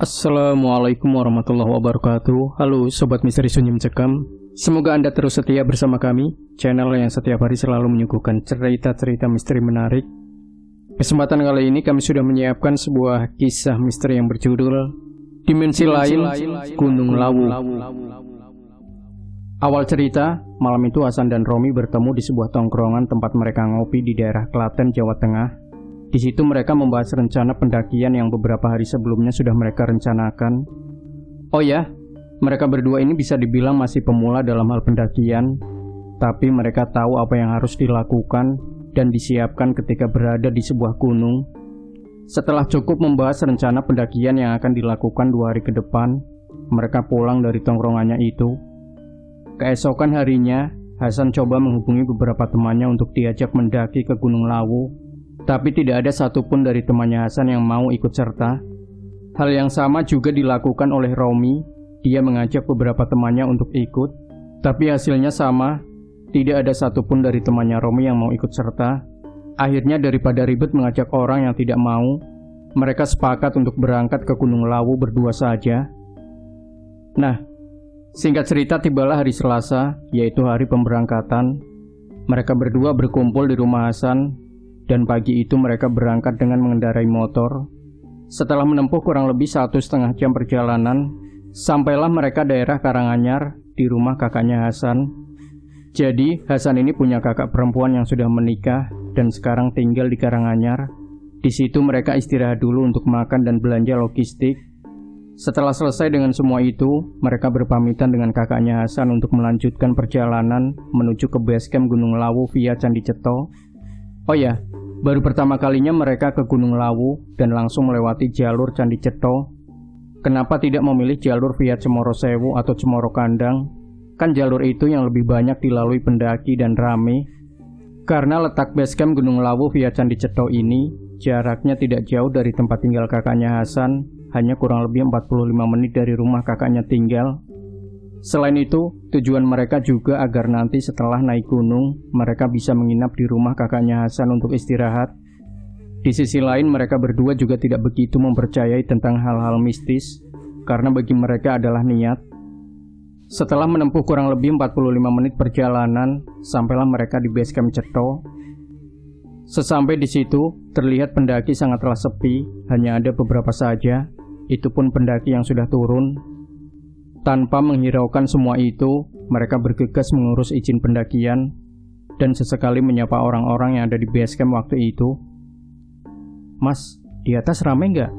Assalamualaikum warahmatullahi wabarakatuh. Halo Sobat Misteri Sunyi Mencekam. Semoga Anda terus setia bersama kami, channel yang setiap hari selalu menyuguhkan cerita-cerita misteri menarik. Kesempatan kali ini kami sudah menyiapkan sebuah kisah misteri yang berjudul Dimensi Lain Gunung Lawu. Awal cerita, malam itu Hasan dan Romi bertemu di sebuah tongkrongan tempat mereka ngopi di daerah Klaten, Jawa Tengah. Di situ mereka membahas rencana pendakian yang beberapa hari sebelumnya sudah mereka rencanakan. Oh ya, mereka berdua ini bisa dibilang masih pemula dalam hal pendakian, tapi mereka tahu apa yang harus dilakukan dan disiapkan ketika berada di sebuah gunung. Setelah cukup membahas rencana pendakian yang akan dilakukan 2 hari ke depan, mereka pulang dari tongkrongannya itu. Keesokan harinya, Hasan coba menghubungi beberapa temannya untuk diajak mendaki ke Gunung Lawu. Tapi tidak ada satupun dari temannya Hasan yang mau ikut serta. Hal yang sama juga dilakukan oleh Romi. Dia mengajak beberapa temannya untuk ikut, tapi hasilnya sama. Tidak ada satupun dari temannya Romi yang mau ikut serta. Akhirnya daripada ribet mengajak orang yang tidak mau, mereka sepakat untuk berangkat ke Gunung Lawu berdua saja. Nah, singkat cerita tibalah hari Selasa, yaitu hari pemberangkatan. Mereka berdua berkumpul di rumah Hasan. Dan pagi itu mereka berangkat dengan mengendarai motor. Setelah menempuh kurang lebih 1,5 jam perjalanan, sampailah mereka daerah Karanganyar di rumah kakaknya Hasan. Jadi Hasan ini punya kakak perempuan yang sudah menikah dan sekarang tinggal di Karanganyar. Di situ mereka istirahat dulu untuk makan dan belanja logistik. Setelah selesai dengan semua itu, mereka berpamitan dengan kakaknya Hasan untuk melanjutkan perjalanan menuju ke basecamp Gunung Lawu via Candi Ceto. Oh ya, baru pertama kalinya mereka ke Gunung Lawu dan langsung melewati jalur Candi Ceto. Kenapa tidak memilih jalur via Cemoro Sewu atau Cemoro Kandang? Kan jalur itu yang lebih banyak dilalui pendaki dan rame. Karena letak basecamp Gunung Lawu via Candi Ceto ini jaraknya tidak jauh dari tempat tinggal kakaknya Hasan, hanya kurang lebih 45 menit dari rumah kakaknya tinggal. Selain itu, tujuan mereka juga agar nanti setelah naik gunung, mereka bisa menginap di rumah kakaknya Hasan untuk istirahat. Di sisi lain, mereka berdua juga tidak begitu mempercayai tentang hal-hal mistis, karena bagi mereka adalah niat. Setelah menempuh kurang lebih 45 menit perjalanan, sampailah mereka di basecamp Ceto. Sesampai di situ, terlihat pendaki sangatlah sepi, hanya ada beberapa saja, itu pun pendaki yang sudah turun. Tanpa menghiraukan semua itu, mereka bergegas mengurus izin pendakian dan sesekali menyapa orang-orang yang ada di basecamp waktu itu. Mas, di atas rame nggak?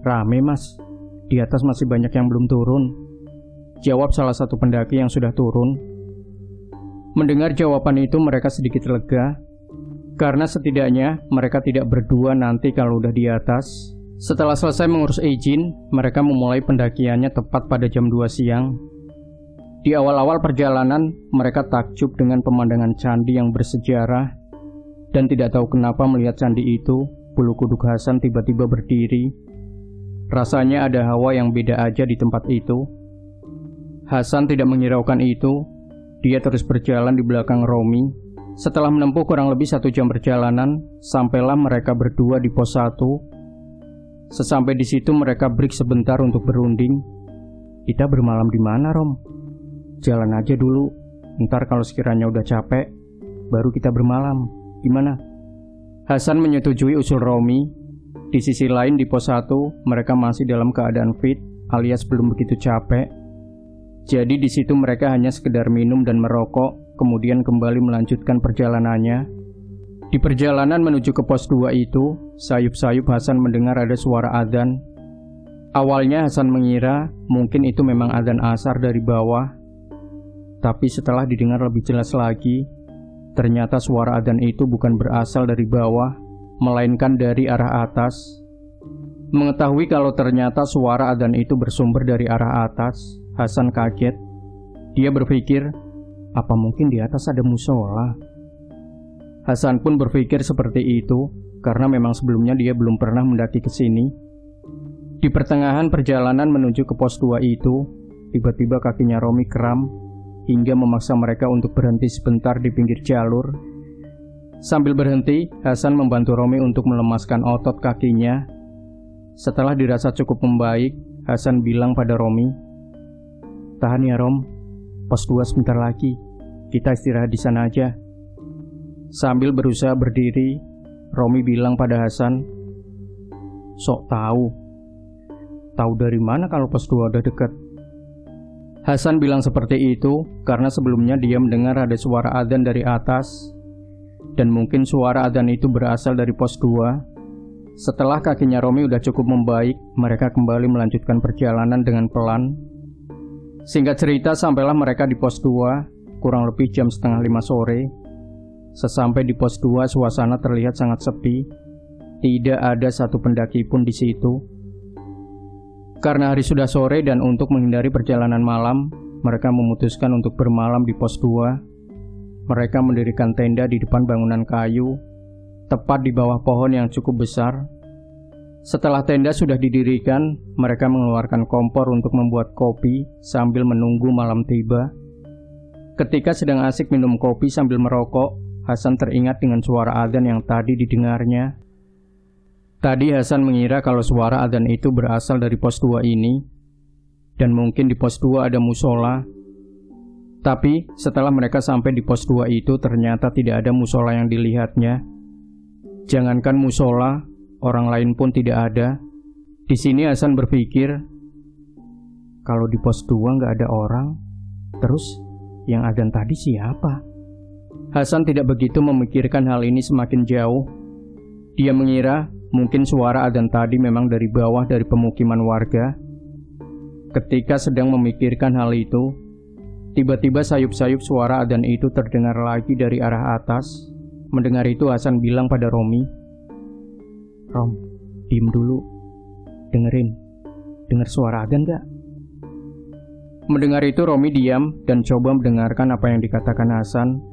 Rame mas, di atas masih banyak yang belum turun, jawab salah satu pendaki yang sudah turun. Mendengar jawaban itu mereka sedikit lega, karena setidaknya mereka tidak berdua nanti kalau udah di atas. Setelah selesai mengurus izin, mereka memulai pendakiannya tepat pada jam 2 siang. Di awal-awal perjalanan, mereka takjub dengan pemandangan candi yang bersejarah. Dan tidak tahu kenapa melihat candi itu, bulu kuduk Hasan tiba-tiba berdiri. Rasanya ada hawa yang beda aja di tempat itu. Hasan tidak menghiraukan itu, dia terus berjalan di belakang Romi. Setelah menempuh kurang lebih 1 jam perjalanan, sampailah mereka berdua di pos 1. Sesampai di situ mereka break sebentar untuk berunding. Kita bermalam di mana, Rom? Jalan aja dulu. Ntar kalau sekiranya udah capek, baru kita bermalam. Gimana? Hasan menyetujui usul Romi. Di sisi lain di pos 1, mereka masih dalam keadaan fit, alias belum begitu capek. Jadi di situ mereka hanya sekedar minum dan merokok, kemudian kembali melanjutkan perjalanannya. Di perjalanan menuju ke pos 2 itu, sayup-sayup Hasan mendengar ada suara adzan. Awalnya Hasan mengira mungkin itu memang adzan asar dari bawah. Tapi setelah didengar lebih jelas lagi, ternyata suara adzan itu bukan berasal dari bawah, melainkan dari arah atas. Mengetahui kalau ternyata suara adzan itu bersumber dari arah atas, Hasan kaget. Dia berpikir, apa mungkin di atas ada musola? Hasan pun berpikir seperti itu, karena memang sebelumnya dia belum pernah mendaki ke sini. Di pertengahan perjalanan menuju ke pos 2 itu, tiba-tiba kakinya Romi kram, hingga memaksa mereka untuk berhenti sebentar di pinggir jalur. Sambil berhenti, Hasan membantu Romi untuk melemaskan otot kakinya. Setelah dirasa cukup membaik, Hasan bilang pada Romi, "Tahan ya Rom, pos 2 sebentar lagi, kita istirahat di sana aja." Sambil berusaha berdiri, Romi bilang pada Hasan, "Sok tahu dari mana kalau pos 2 udah dekat?" Hasan bilang seperti itu karena sebelumnya dia mendengar ada suara adzan dari atas, dan mungkin suara adzan itu berasal dari pos 2. Setelah kakinya Romi udah cukup membaik, mereka kembali melanjutkan perjalanan dengan pelan. Singkat cerita, sampailah mereka di pos 2 kurang lebih jam setengah 5 sore. Sesampai di pos 2, suasana terlihat sangat sepi. Tidak ada satu pendaki pun di situ. Karena hari sudah sore dan untuk menghindari perjalanan malam, mereka memutuskan untuk bermalam di pos 2. Mereka mendirikan tenda di depan bangunan kayu, tepat di bawah pohon yang cukup besar. Setelah tenda sudah didirikan, mereka mengeluarkan kompor untuk membuat kopi sambil menunggu malam tiba. Ketika sedang asik minum kopi sambil merokok, Hasan teringat dengan suara adzan yang tadi didengarnya. Tadi Hasan mengira kalau suara adzan itu berasal dari pos 2 ini, dan mungkin di pos 2 ada musola. Tapi setelah mereka sampai di pos 2 itu, ternyata tidak ada musola yang dilihatnya. Jangankan musola, orang lain pun tidak ada. Di sini Hasan berpikir, kalau di pos 2 nggak ada orang, terus yang adzan tadi siapa? Hasan tidak begitu memikirkan hal ini semakin jauh. Dia mengira mungkin suara adzan tadi memang dari bawah dari pemukiman warga. Ketika sedang memikirkan hal itu, tiba-tiba sayup-sayup suara adzan itu terdengar lagi dari arah atas. Mendengar itu Hasan bilang pada Romi, "Rom, diem dulu. Dengar suara adzan gak?" Mendengar itu Romi diam dan coba mendengarkan apa yang dikatakan Hasan.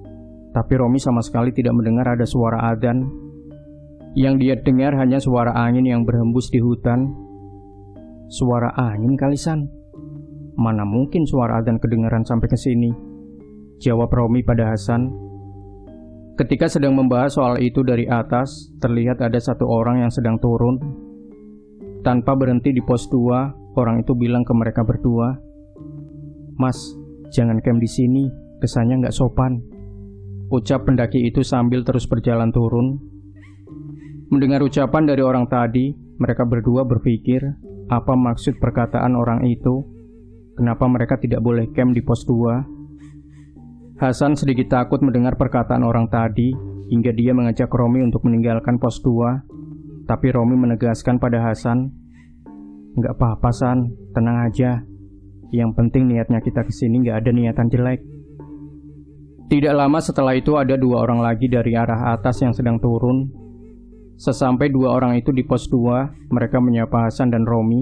Tapi Romi sama sekali tidak mendengar ada suara adzan. Yang dia dengar hanya suara angin yang berhembus di hutan. Suara angin kali San? Mana mungkin suara adzan kedengaran sampai ke sini? Jawab Romi pada Hasan. Ketika sedang membahas soal itu dari atas, terlihat ada satu orang yang sedang turun. Tanpa berhenti di pos 2, orang itu bilang ke mereka berdua, "Mas, jangan camp di sini, kesannya nggak sopan." Ucap pendaki itu sambil terus berjalan turun. Mendengar ucapan dari orang tadi, mereka berdua berpikir, apa maksud perkataan orang itu? Kenapa mereka tidak boleh camp di pos 2? Hasan sedikit takut mendengar perkataan orang tadi, hingga dia mengajak Romi untuk meninggalkan pos 2. Tapi Romi menegaskan pada Hasan, "Nggak apa-apa San, tenang aja. Yang penting niatnya kita kesini nggak ada niatan jelek." Tidak lama setelah itu ada 2 orang lagi dari arah atas yang sedang turun. Sesampai 2 orang itu di pos 2, mereka menyapa Hasan dan Romi.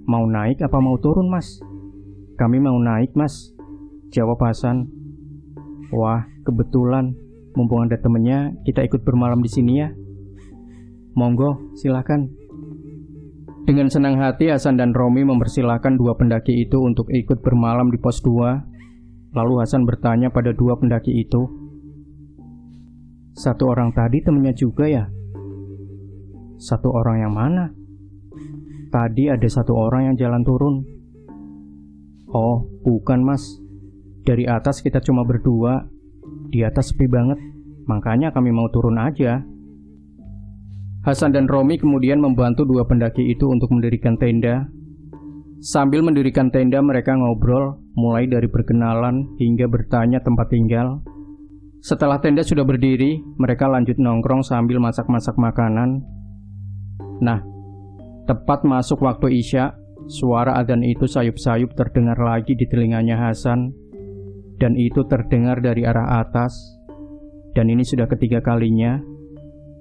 "Mau naik apa mau turun Mas?" "Kami mau naik Mas," jawab Hasan. "Wah, kebetulan. Mumpung ada temennya, kita ikut bermalam di sini ya." "Monggo, silakan." Dengan senang hati Hasan dan Romi mempersilahkan 2 pendaki itu untuk ikut bermalam di pos 2. Lalu Hasan bertanya pada 2 pendaki itu, "Satu orang tadi temennya juga ya?" "Satu orang yang mana?" "Tadi ada 1 orang yang jalan turun." "Oh, bukan Mas. Dari atas kita cuma berdua. Di atas sepi banget, makanya kami mau turun aja." Hasan dan Romi kemudian membantu 2 pendaki itu untuk mendirikan tenda. Sambil mendirikan tenda, mereka ngobrol, mulai dari berkenalan hingga bertanya tempat tinggal. Setelah tenda sudah berdiri, mereka lanjut nongkrong sambil masak-masak makanan. Nah, tepat masuk waktu Isya, suara adzan itu sayup-sayup terdengar lagi di telinganya Hasan. Dan itu terdengar dari arah atas. Dan ini sudah ketiga kalinya.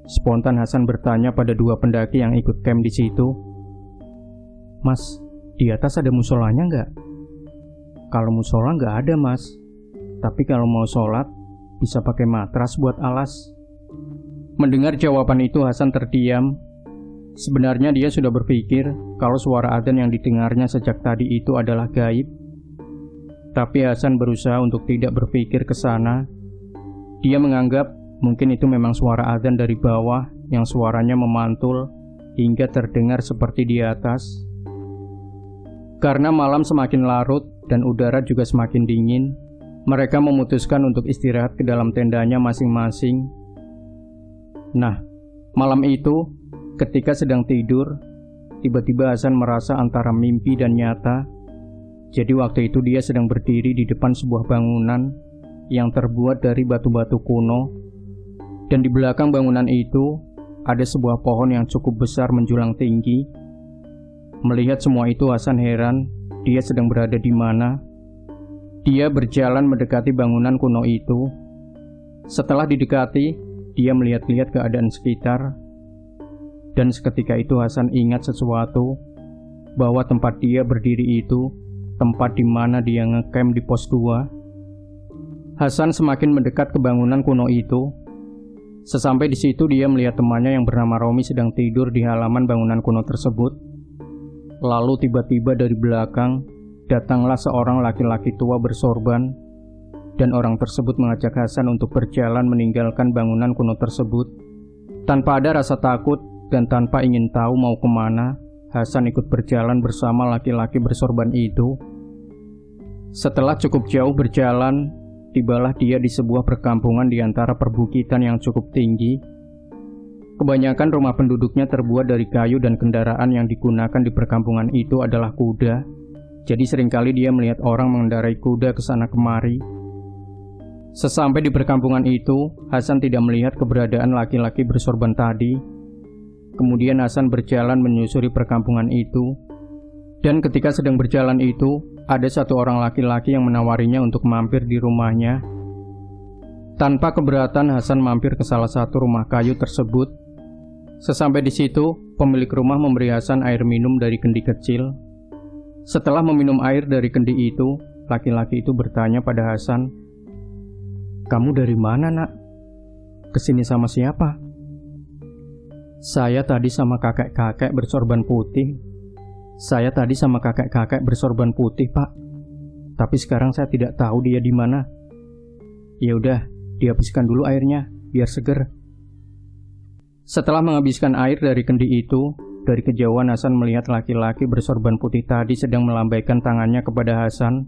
Spontan Hasan bertanya pada 2 pendaki yang ikut camp di situ, "Mas, di atas ada musolanya nggak?" "Kalau musola nggak ada Mas. Tapi kalau mau sholat, bisa pakai matras buat alas." Mendengar jawaban itu Hasan terdiam. Sebenarnya dia sudah berpikir kalau suara adzan yang didengarnya sejak tadi itu adalah gaib. Tapi Hasan berusaha untuk tidak berpikir ke sana. Dia menganggap mungkin itu memang suara adzan dari bawah yang suaranya memantul hingga terdengar seperti di atas. Karena malam semakin larut dan udara juga semakin dingin, mereka memutuskan untuk istirahat ke dalam tendanya masing-masing. Nah, malam itu, ketika sedang tidur, tiba-tiba Hasan merasa antara mimpi dan nyata. Jadi waktu itu dia sedang berdiri di depan sebuah bangunan yang terbuat dari batu-batu kuno, dan di belakang bangunan itu ada sebuah pohon yang cukup besar menjulang tinggi. Melihat semua itu, Hasan heran dia sedang berada di mana. Dia berjalan mendekati bangunan kuno itu. Setelah didekati, dia melihat-lihat keadaan sekitar. Dan seketika itu Hasan ingat sesuatu, bahwa tempat dia berdiri itu tempat di mana dia ngecamp di pos 2. Hasan semakin mendekat ke bangunan kuno itu. Sesampai di situ dia melihat temannya yang bernama Romi sedang tidur di halaman bangunan kuno tersebut. Lalu tiba-tiba dari belakang datanglah seorang laki-laki tua bersorban, dan orang tersebut mengajak Hasan untuk berjalan meninggalkan bangunan kuno tersebut. Tanpa ada rasa takut dan tanpa ingin tahu mau kemana, Hasan ikut berjalan bersama laki-laki bersorban itu. Setelah cukup jauh berjalan, tibalah dia di sebuah perkampungan di antara perbukitan yang cukup tinggi. Kebanyakan rumah penduduknya terbuat dari kayu dan kendaraan yang digunakan di perkampungan itu adalah kuda. Jadi seringkali dia melihat orang mengendarai kuda ke sana kemari. Sesampai di perkampungan itu, Hasan tidak melihat keberadaan laki-laki bersorban tadi. Kemudian Hasan berjalan menyusuri perkampungan itu. Dan ketika sedang berjalan itu, ada satu orang laki-laki yang menawarinya untuk mampir di rumahnya. Tanpa keberatan, Hasan mampir ke salah satu rumah kayu tersebut. Sesampai di situ, pemilik rumah memberi Hasan air minum dari kendi kecil. Setelah meminum air dari kendi itu, laki-laki itu bertanya pada Hasan, "Kamu dari mana, nak? Kesini sama siapa?" "Saya tadi sama kakek-kakek bersorban putih. Saya tadi sama kakek-kakek bersorban putih, Pak. Tapi sekarang saya tidak tahu dia di mana." "Ya udah, dihabiskan dulu airnya, biar seger." Setelah menghabiskan air dari kendi itu, dari kejauhan Hasan melihat laki-laki bersorban putih tadi sedang melambaikan tangannya kepada Hasan,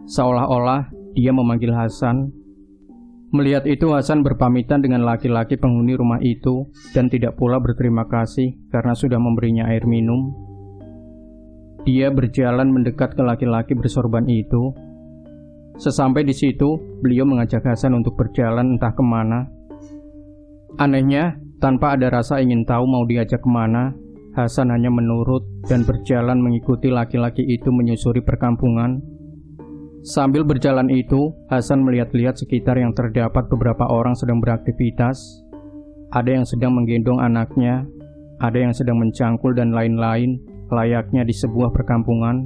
seolah-olah dia memanggil Hasan. Melihat itu, Hasan berpamitan dengan laki-laki penghuni rumah itu dan tidak pula berterima kasih karena sudah memberinya air minum. Dia berjalan mendekat ke laki-laki bersorban itu. Sesampai di situ, beliau mengajak Hasan untuk berjalan entah kemana. Anehnya, tanpa ada rasa ingin tahu mau diajak kemana, Hasan hanya menurut dan berjalan mengikuti laki-laki itu menyusuri perkampungan. Sambil berjalan itu, Hasan melihat-lihat sekitar yang terdapat beberapa orang sedang beraktivitas. Ada yang sedang menggendong anaknya, ada yang sedang mencangkul dan lain-lain, layaknya di sebuah perkampungan.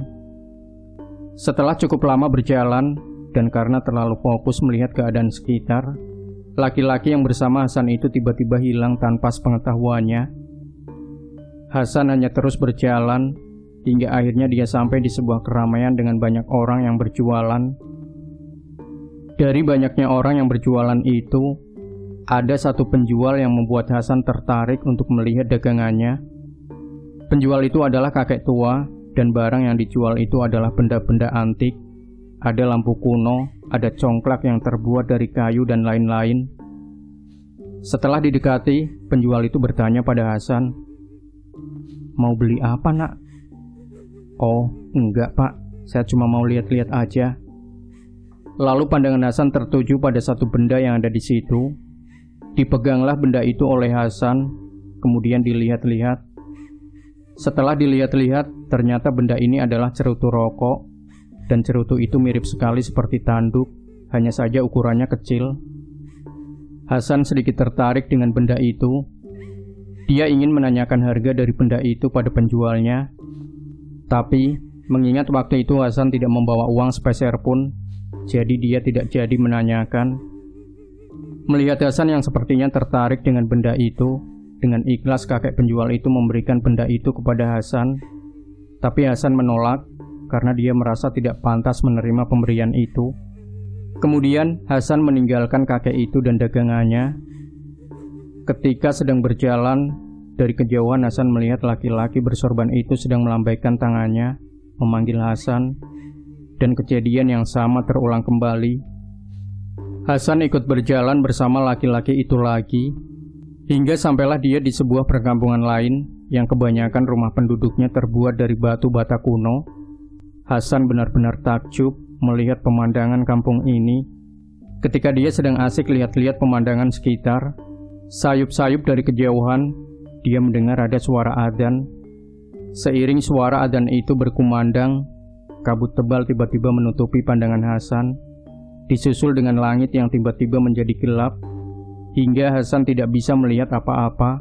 Setelah cukup lama berjalan, dan karena terlalu fokus melihat keadaan sekitar, laki-laki yang bersama Hasan itu tiba-tiba hilang tanpa sepengetahuannya. Hasan hanya terus berjalan, hingga akhirnya dia sampai di sebuah keramaian dengan banyak orang yang berjualan. Dari banyaknya orang yang berjualan itu, ada satu penjual yang membuat Hasan tertarik untuk melihat dagangannya. Penjual itu adalah kakek tua, dan barang yang dijual itu adalah benda-benda antik. Ada lampu kuno, ada congklak yang terbuat dari kayu dan lain-lain. Setelah didekati, penjual itu bertanya pada Hasan, "Mau beli apa, nak?" "Oh, enggak, Pak. Saya cuma mau lihat-lihat aja." Lalu pandangan Hasan tertuju pada satu benda yang ada di situ. Dipeganglah benda itu oleh Hasan, kemudian dilihat-lihat. Setelah dilihat-lihat, ternyata benda ini adalah cerutu rokok, dan cerutu itu mirip sekali seperti tanduk, hanya saja ukurannya kecil. Hasan sedikit tertarik dengan benda itu. Dia ingin menanyakan harga dari benda itu pada penjualnya. Tapi, mengingat waktu itu Hasan tidak membawa uang sepeser pun, jadi dia tidak jadi menanyakan. Melihat Hasan yang sepertinya tertarik dengan benda itu, dengan ikhlas kakek penjual itu memberikan benda itu kepada Hasan. Tapi Hasan menolak, karena dia merasa tidak pantas menerima pemberian itu. Kemudian Hasan meninggalkan kakek itu dan dagangannya. Ketika sedang berjalan, dari kejauhan Hasan melihat laki-laki bersorban itu sedang melambaikan tangannya, memanggil Hasan, dan kejadian yang sama terulang kembali. Hasan ikut berjalan bersama laki-laki itu lagi, hingga sampailah dia di sebuah perkampungan lain yang kebanyakan rumah penduduknya terbuat dari batu bata kuno. Hasan benar-benar takjub melihat pemandangan kampung ini. Ketika dia sedang asik lihat-lihat pemandangan sekitar, sayup-sayup dari kejauhan, dia mendengar ada suara adzan. Seiring suara adzan itu berkumandang, kabut tebal tiba-tiba menutupi pandangan Hasan, disusul dengan langit yang tiba-tiba menjadi gelap, hingga Hasan tidak bisa melihat apa-apa.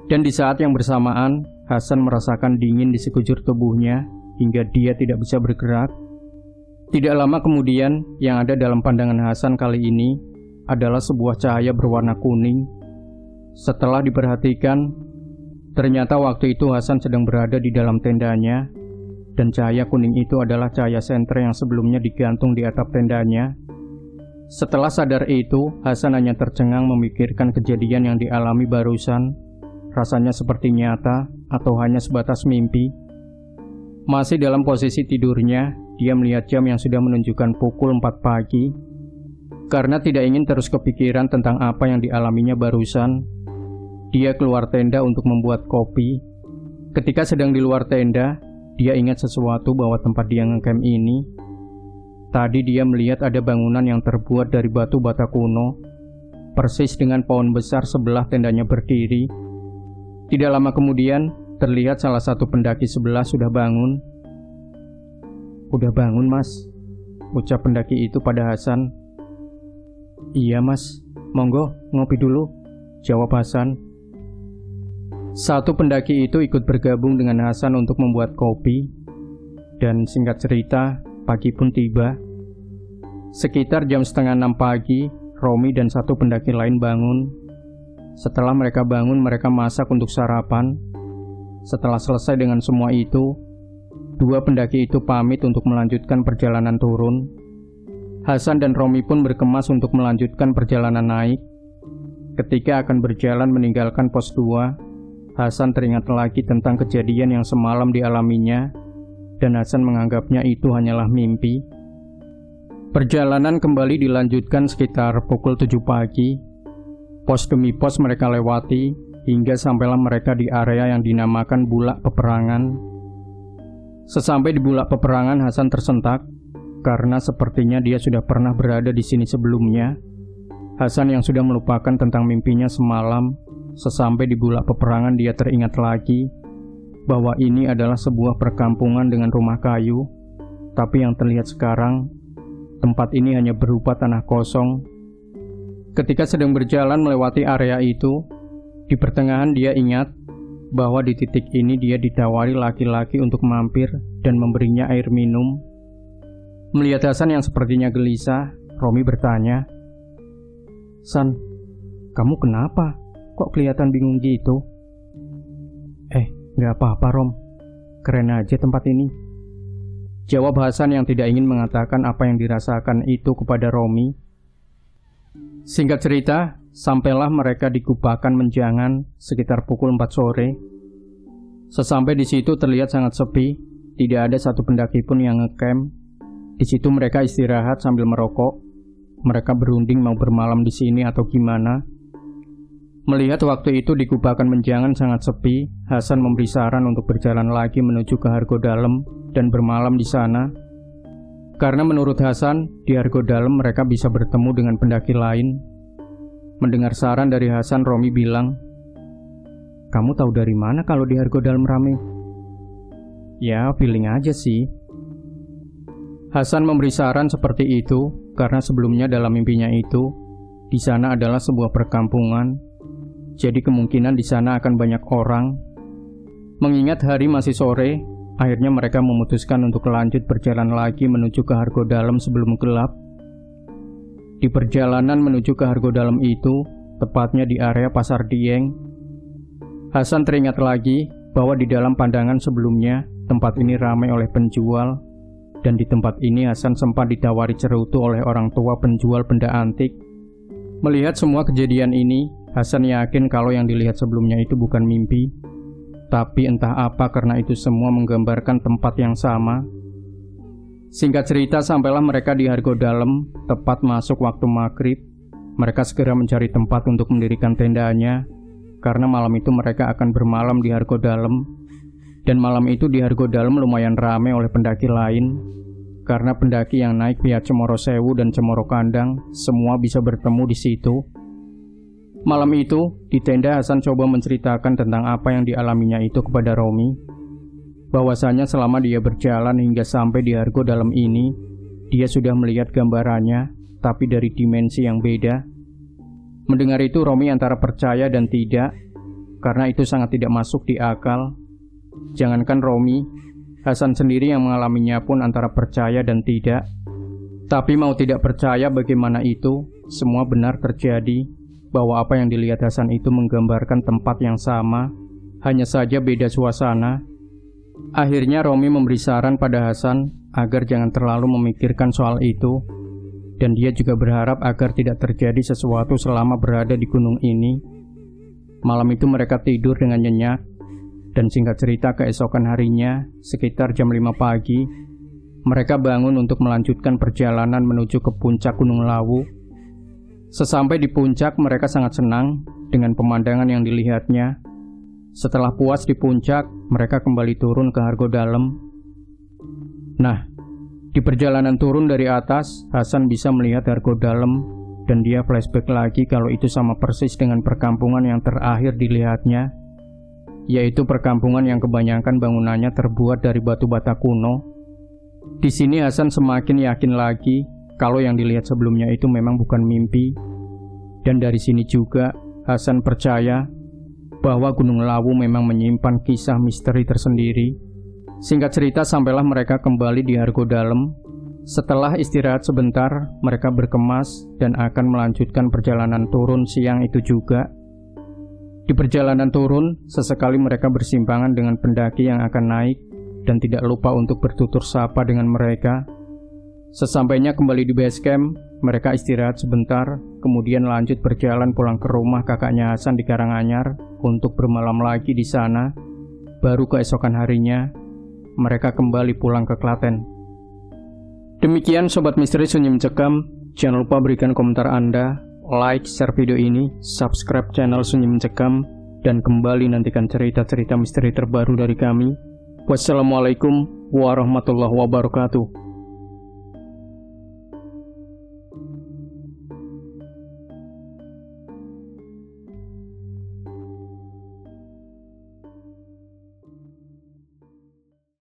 Dan di saat yang bersamaan, Hasan merasakan dingin di sekujur tubuhnya, hingga dia tidak bisa bergerak. Tidak lama kemudian, yang ada dalam pandangan Hasan kali ini adalah sebuah cahaya berwarna kuning. Setelah diperhatikan, ternyata waktu itu Hasan sedang berada di dalam tendanya, dan cahaya kuning itu adalah cahaya senter yang sebelumnya digantung di atap tendanya. Setelah sadar itu, Hasan hanya tercengang memikirkan kejadian yang dialami barusan. Rasanya seperti nyata atau hanya sebatas mimpi. Masih dalam posisi tidurnya, dia melihat jam yang sudah menunjukkan pukul 4 pagi. Karena tidak ingin terus kepikiran tentang apa yang dialaminya barusan, dia keluar tenda untuk membuat kopi. Ketika sedang di luar tenda, dia ingat sesuatu bahwa tempat dia ngecamp ini, tadi dia melihat ada bangunan yang terbuat dari batu bata kuno, persis dengan pohon besar sebelah tendanya berdiri. Tidak lama kemudian, terlihat salah satu pendaki sebelah sudah bangun. "Udah bangun, Mas," ucap pendaki itu pada Hasan. "Iya, Mas. Monggo, ngopi dulu," jawab Hasan. Satu pendaki itu ikut bergabung dengan Hasan untuk membuat kopi. Dan singkat cerita, pagi pun tiba. Sekitar jam 5:30 pagi, Romi dan satu pendaki lain bangun. Setelah mereka bangun, mereka masak untuk sarapan. Setelah selesai dengan semua itu, dua pendaki itu pamit untuk melanjutkan perjalanan turun. Hasan dan Romi pun berkemas untuk melanjutkan perjalanan naik. Ketika akan berjalan meninggalkan pos 2, Hasan teringat lagi tentang kejadian yang semalam dialaminya, dan Hasan menganggapnya itu hanyalah mimpi. Perjalanan kembali dilanjutkan sekitar pukul 7 pagi. Pos demi pos mereka lewati, hingga sampailah mereka di area yang dinamakan Bulak Peperangan. Sesampai di Bulak Peperangan, Hasan tersentak, karena sepertinya dia sudah pernah berada di sini sebelumnya. Hasan yang sudah melupakan tentang mimpinya semalam, sesampai di Bulak Peperangan dia teringat lagi bahwa ini adalah sebuah perkampungan dengan rumah kayu. Tapi yang terlihat sekarang, tempat ini hanya berupa tanah kosong. Ketika sedang berjalan melewati area itu, di pertengahan dia ingat bahwa di titik ini dia ditawari laki-laki untuk mampir dan memberinya air minum. Melihat Hasan yang sepertinya gelisah, Romi bertanya, "San, kamu kenapa? Kok kelihatan bingung gitu?" Gak apa-apa, Rom. Keren aja tempat ini," jawab Hasan yang tidak ingin mengatakan apa yang dirasakan itu kepada Romi. Singkat cerita, sampailah mereka di Kupakan Menjangan sekitar pukul 4 sore. Sesampai di situ terlihat sangat sepi, tidak ada satu pendaki pun yang ngecamp. Di situ mereka istirahat sambil merokok. Mereka berunding mau bermalam di sini atau gimana. Melihat waktu itu di Kupakan Menjangan sangat sepi, Hasan memberi saran untuk berjalan lagi menuju ke Hargodalem dan bermalam di sana. Karena menurut Hasan, di Hargodalem mereka bisa bertemu dengan pendaki lain. Mendengar saran dari Hasan, Romi bilang, "Kamu tahu dari mana kalau di Hargodalem rame?" "Ya, feeling aja sih." Hasan memberi saran seperti itu karena sebelumnya dalam mimpinya itu, di sana adalah sebuah perkampungan. Jadi kemungkinan di sana akan banyak orang. Mengingat hari masih sore, akhirnya mereka memutuskan untuk lanjut berjalan lagi menuju ke Hargodalem sebelum gelap. Di perjalanan menuju ke Hargodalem itu, tepatnya di area Pasar Dieng, Hasan teringat lagi bahwa di dalam pandangan sebelumnya, tempat ini ramai oleh penjual, dan di tempat ini Hasan sempat ditawari cerutu oleh orang tua penjual benda antik. Melihat semua kejadian ini, Hasan yakin kalau yang dilihat sebelumnya itu bukan mimpi, tapi entah apa karena itu semua menggambarkan tempat yang sama. Singkat cerita, sampailah mereka di Hargo Dalem, tepat masuk waktu maghrib. Mereka segera mencari tempat untuk mendirikan tendanya, karena malam itu mereka akan bermalam di Hargo Dalem. Dan malam itu di Hargo Dalem lumayan ramai oleh pendaki lain, karena pendaki yang naik via Cemoro Sewu dan Cemoro Kandang semua bisa bertemu di situ. Malam itu, di tenda Hasan coba menceritakan tentang apa yang dialaminya itu kepada Romi. Bahwasanya selama dia berjalan hingga sampai di Hargo Dalem ini, dia sudah melihat gambarannya, tapi dari dimensi yang beda. Mendengar itu, Romi antara percaya dan tidak, karena itu sangat tidak masuk di akal. Jangankan Romi, Hasan sendiri yang mengalaminya pun antara percaya dan tidak. Tapi mau tidak percaya bagaimana itu, semua benar terjadi, bahwa apa yang dilihat Hasan itu menggambarkan tempat yang sama, hanya saja beda suasana. Akhirnya Romi memberi saran pada Hasan agar jangan terlalu memikirkan soal itu, dan dia juga berharap agar tidak terjadi sesuatu selama berada di gunung ini. Malam itu mereka tidur dengan nyenyak, dan singkat cerita keesokan harinya, sekitar jam 5 pagi, mereka bangun untuk melanjutkan perjalanan menuju ke puncak Gunung Lawu. Sesampai di puncak, mereka sangat senang dengan pemandangan yang dilihatnya. Setelah puas di puncak, mereka kembali turun ke Hargo Dalem. Nah, di perjalanan turun dari atas, Hasan bisa melihat Hargo Dalem, dan dia flashback lagi kalau itu sama persis dengan perkampungan yang terakhir dilihatnya, yaitu perkampungan yang kebanyakan bangunannya terbuat dari batu bata kuno. Di sini Hasan semakin yakin lagi kalau yang dilihat sebelumnya itu memang bukan mimpi, dan dari sini juga Hasan percaya bahwa Gunung Lawu memang menyimpan kisah misteri tersendiri. Singkat cerita, sampailah mereka kembali di Hargo Dalem. Setelah istirahat sebentar, mereka berkemas dan akan melanjutkan perjalanan turun siang itu juga. Di perjalanan turun, sesekali mereka bersimpangan dengan pendaki yang akan naik dan tidak lupa untuk bertutur sapa dengan mereka. Sesampainya kembali di base camp, mereka istirahat sebentar, kemudian lanjut berjalan pulang ke rumah kakaknya Hasan di Karanganyar untuk bermalam lagi di sana. Baru keesokan harinya, mereka kembali pulang ke Klaten. Demikian Sobat Misteri Sunyi Mencekam, jangan lupa berikan komentar Anda, like, share video ini, subscribe channel Sunyi Mencekam, dan kembali nantikan cerita-cerita misteri terbaru dari kami. Wassalamualaikum warahmatullahi wabarakatuh.